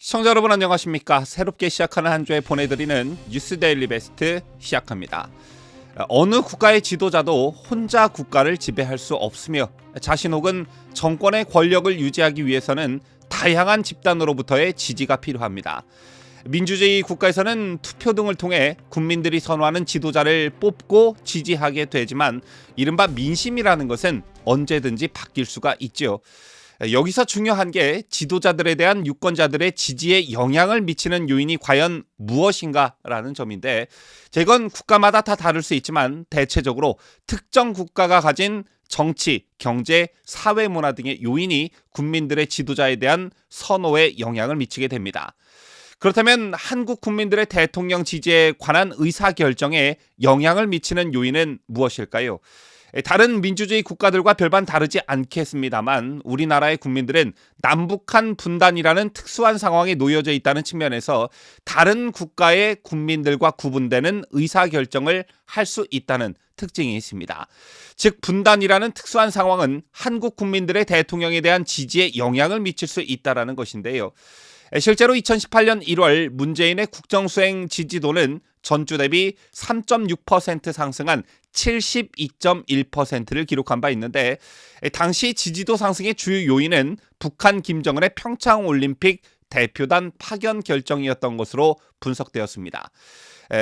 시청자 여러분 안녕하십니까. 새롭게 시작하는 한 주에 보내드리는 뉴스 데일리 베스트 시작합니다. 어느 국가의 지도자도 혼자 국가를 지배할 수 없으며 자신 혹은 정권의 권력을 유지하기 위해서는 다양한 집단으로부터의 지지가 필요합니다. 민주주의 국가에서는 투표 등을 통해 국민들이 선호하는 지도자를 뽑고 지지하게 되지만 이른바 민심이라는 것은 언제든지 바뀔 수가 있죠. 여기서 중요한 게 지도자들에 대한 유권자들의 지지에 영향을 미치는 요인이 과연 무엇인가라는 점인데, 이건 국가마다 다 다를 수 있지만 대체적으로 특정 국가가 가진 정치, 경제, 사회 문화 등의 요인이 국민들의 지도자에 대한 선호에 영향을 미치게 됩니다. 그렇다면 한국 국민들의 대통령 지지에 관한 의사결정에 영향을 미치는 요인은 무엇일까요? 다른 민주주의 국가들과 별반 다르지 않겠습니다만 우리나라의 국민들은 남북한 분단이라는 특수한 상황에 놓여져 있다는 측면에서 다른 국가의 국민들과 구분되는 의사결정을 할 수 있다는 특징이 있습니다. 즉 분단이라는 특수한 상황은 한국 국민들의 대통령에 대한 지지에 영향을 미칠 수 있다는 것인데요. 실제로 2018년 1월 문재인의 국정수행 지지도는 전주 대비 3.6% 상승한 72.1%를 기록한 바 있는데, 당시 지지도 상승의 주요 요인은 북한 김정은의 평창올림픽 대표단 파견 결정이었던 것으로 분석되었습니다.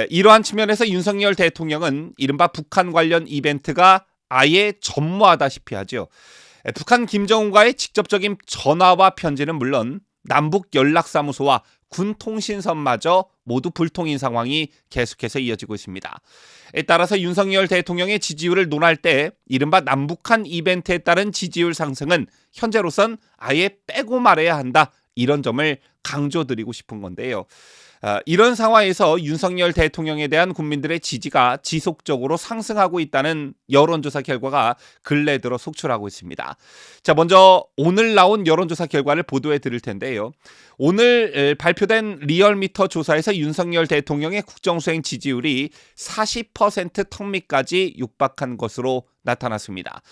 이러한 측면에서 윤석열 대통령은 이른바 북한 관련 이벤트가 아예 전무하다시피 하죠. 북한 김정은과의 직접적인 전화와 편지는 물론 남북 연락사무소와 군 통신선마저 모두 불통인 상황이 계속해서 이어지고 있습니다. 따라서 윤석열 대통령의 지지율을 논할 때 이른바 남북한 이벤트에 따른 지지율 상승은 현재로선 아예 빼고 말해야 한다, 이런 점을 강조드리고 싶은 건데요. 이런 상황에서 윤석열 대통령에 대한 국민들의 지지가 지속적으로 상승하고 있다는 여론조사 결과가 근래 들어 속출하고 있습니다. 자, 먼저 오늘 나온 여론조사 결과를 보도해 드릴 텐데요. 오늘 발표된 리얼미터 조사에서 윤석열 대통령의 국정수행 지지율이 40% 턱밑까지 육박한 것으로 나타났습니다.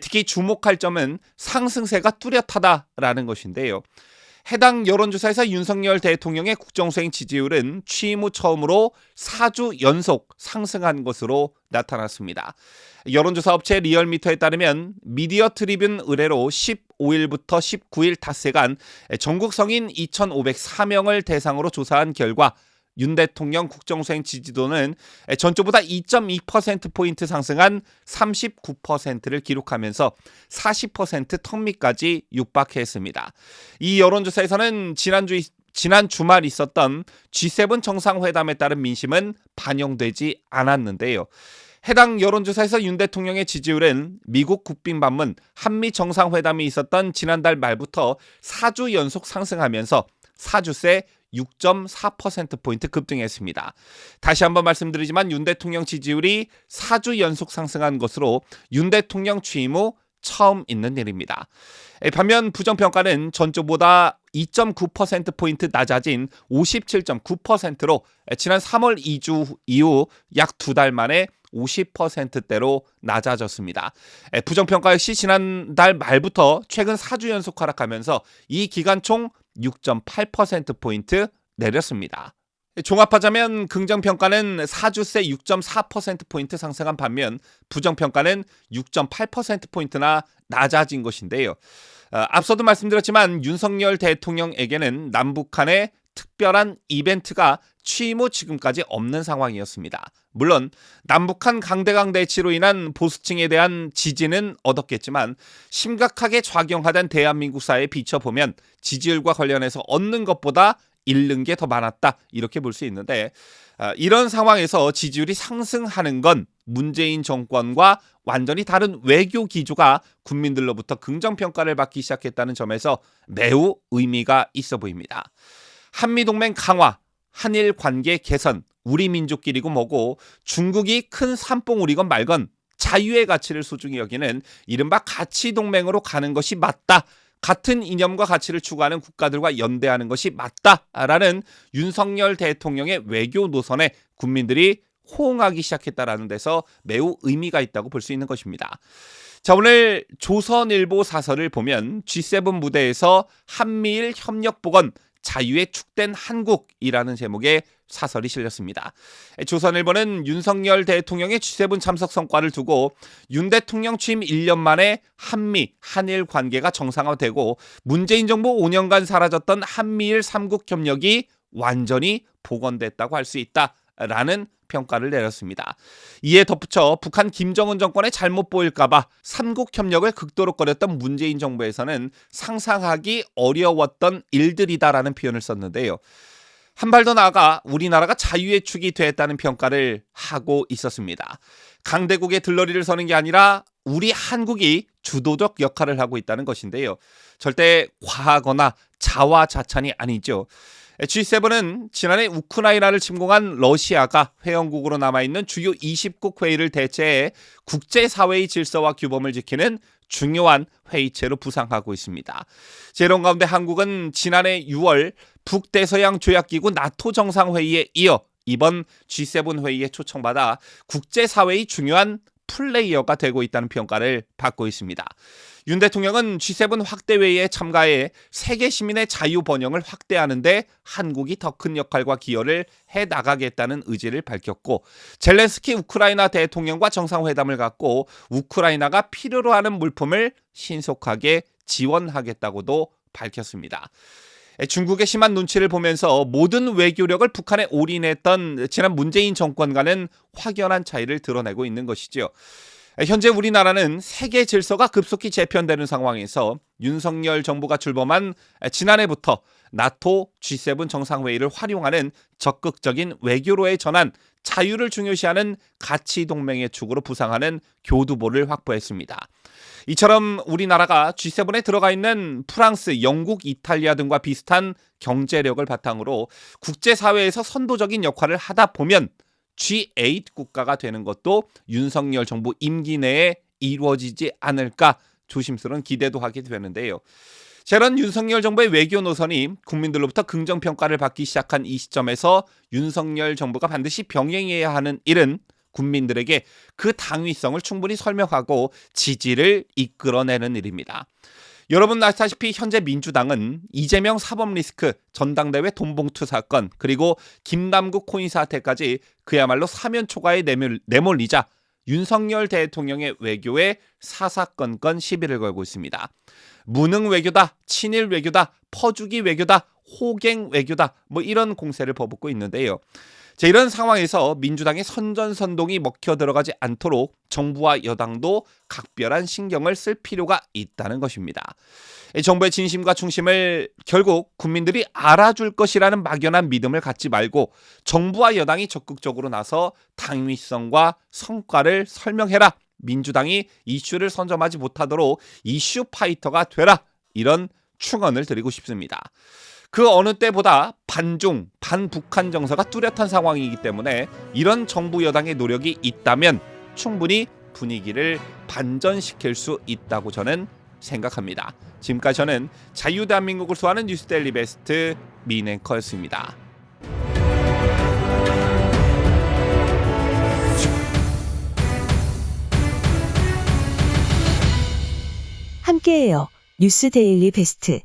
특히 주목할 점은 상승세가 뚜렷하다라는 것인데요. 해당 여론조사에서 윤석열 대통령의 국정수행 지지율은 취임 후 처음으로 4주 연속 상승한 것으로 나타났습니다. 여론조사 업체 리얼미터에 따르면 미디어 트리뷴 의뢰로 15일부터 19일 닷새간 전국 성인 2,504명을 대상으로 조사한 결과 윤 대통령 국정수행 지지도는 전주보다 2.2%포인트 상승한 39%를 기록하면서 40% 턱밑까지 육박했습니다. 이 여론조사에서는 지난 주말 있었던 G7 정상회담에 따른 민심은 반영되지 않았는데요. 해당 여론조사에서 윤 대통령의 지지율은 미국 국빈 방문, 한미 정상회담이 있었던 지난달 말부터 4주 연속 상승하면서 4주 새 6.4%포인트 급등했습니다. 다시 한번 말씀드리지만 윤 대통령 지지율이 4주 연속 상승한 것으로 윤 대통령 취임 후 처음 있는 일입니다. 반면 부정평가는 전주보다 2.9%포인트 낮아진 57.9%로 지난 3월 2주 이후 약 2달 만에 50%대로 낮아졌습니다. 부정평가 역시 지난달 말부터 최근 4주 연속 하락하면서 이 기간 총 6.8%포인트 내렸습니다. 종합하자면 긍정평가는 4주 새 6.4%포인트 상승한 반면 부정평가는 6.8%포인트나 낮아진 것인데요. 앞서도 말씀드렸지만 윤석열 대통령에게는 남북한의 특별한 이벤트가 취임 후 지금까지 없는 상황이었습니다. 물론 남북한 강대강 대치로 인한 보수층에 대한 지지는 얻었겠지만 심각하게 좌경화된 대한민국 사회에 비춰보면 지지율과 관련해서 얻는 것보다 잃는 게 더 많았다, 이렇게 볼 수 있는데, 이런 상황에서 지지율이 상승하는 건 문재인 정권과 완전히 다른 외교 기조가 국민들로부터 긍정평가를 받기 시작했다는 점에서 매우 의미가 있어 보입니다. 한미동맹 강화, 한일 관계 개선, 우리 민족끼리고 뭐고 중국이 큰 산봉우리건 말건 자유의 가치를 소중히 여기는 이른바 가치동맹으로 가는 것이 맞다, 같은 이념과 가치를 추구하는 국가들과 연대하는 것이 맞다라는 윤석열 대통령의 외교 노선에 국민들이 호응하기 시작했다라는 데서 매우 의미가 있다고 볼 수 있는 것입니다. 자, 오늘 조선일보 사설을 보면 G7 무대에서 한미일 협력 복원 자유에 축된 한국이라는 제목의 사설이 실렸습니다. 조선일보는 윤석열 대통령의 G7 참석 성과를 두고 윤 대통령 취임 1년 만에 한미, 한일 관계가 정상화되고 문재인 정부 5년간 사라졌던 한미일 3국 협력이 완전히 복원됐다고 할 수 있다라는 평가를 내렸습니다. 이에 덧붙여 북한 김정은 정권의 잘못 보일까봐 3국 협력을 극도로 문재인 정부에서는 상상하기 어려웠던 일들이다라는 표현을 썼는데요. 한 발 더 나아가 우리나라가 자유의 축이 됐다는 평가를 하고 있었습니다. 강대국의 들러리를 서는 게 아니라 우리 한국이 주도적 역할을 하고 있다는 것인데요. 절대 과하거나 자화자찬이 아니죠. G7은 지난해 우크라이나를 침공한 러시아가 회원국으로 남아있는 주요 20국 회의를 대체해 국제사회의 질서와 규범을 지키는 중요한 회의체로 부상하고 있습니다. 이런 가운데 한국은 지난해 6월 북대서양 조약기구 나토 정상회의에 이어 이번 G7 회의에 초청받아 국제사회의 중요한 플레이어가 되고 있다는 평가를 받고 있습니다. 윤 대통령은 G7 확대회의에 참가해 세계 시민의 자유 번영을 확대하는 데 한국이 더 큰 역할과 기여를 해나가겠다는 의지를 밝혔고 젤렌스키 우크라이나 대통령과 정상회담을 갖고 우크라이나가 필요로 하는 물품을 신속하게 지원하겠다고도 밝혔습니다. 중국의 심한 눈치를 보면서 모든 외교력을 북한에 올인했던 지난 문재인 정권과는 확연한 차이를 드러내고 있는 것이죠. 현재 우리나라는 세계 질서가 급속히 재편되는 상황에서 윤석열 정부가 출범한 지난해부터 나토 G7 정상회의를 활용하는 적극적인 외교로의 전환, 자유를 중요시하는 가치 동맹의 축으로 부상하는 교두보를 확보했습니다. 이처럼 우리나라가 G7에 들어가 있는 프랑스, 영국, 이탈리아 등과 비슷한 경제력을 바탕으로 국제사회에서 선도적인 역할을 하다 보면 G8 국가가 되는 것도 윤석열 정부 임기 내에 이루어지지 않을까 조심스러운 기대도 하게 되는데요. 이런 윤석열 정부의 외교 노선이 국민들로부터 긍정평가를 받기 시작한 이 시점에서 윤석열 정부가 반드시 병행해야 하는 일은 국민들에게 그 당위성을 충분히 설명하고 지지를 이끌어내는 일입니다. 여러분 아시다시피 현재 민주당은 이재명 사법리스크, 전당대회 돈봉투 사건, 그리고 김남국 코인 사태까지 그야말로 사면 초과에 내몰리자 윤석열 대통령의 외교에 사사건건 시비를 걸고 있습니다. 무능 외교다, 친일 외교다, 퍼주기 외교다, 호갱 외교다 이런 공세를 퍼붓고 있는데요. 이런 상황에서 민주당의 선전선동이 먹혀 들어가지 않도록 정부와 여당도 각별한 신경을 쓸 필요가 있다는 것입니다. 정부의 진심과 중심을 결국 국민들이 알아줄 것이라는 막연한 믿음을 갖지 말고 정부와 여당이 적극적으로 나서 당위성과 성과를 설명해라. 민주당이 이슈를 선점하지 못하도록 이슈 파이터가 되라. 이런 충언을 드리고 싶습니다. 그 어느 때보다 반중, 반북한 정서가 뚜렷한 상황이기 때문에 이런 정부 여당의 노력이 있다면 충분히 분위기를 반전시킬 수 있다고 저는 생각합니다. 지금까지 저는 자유대한민국을 수호하는 뉴스데일리 베스트 민앵커였습니다. 함께해요. 뉴스데일리 베스트.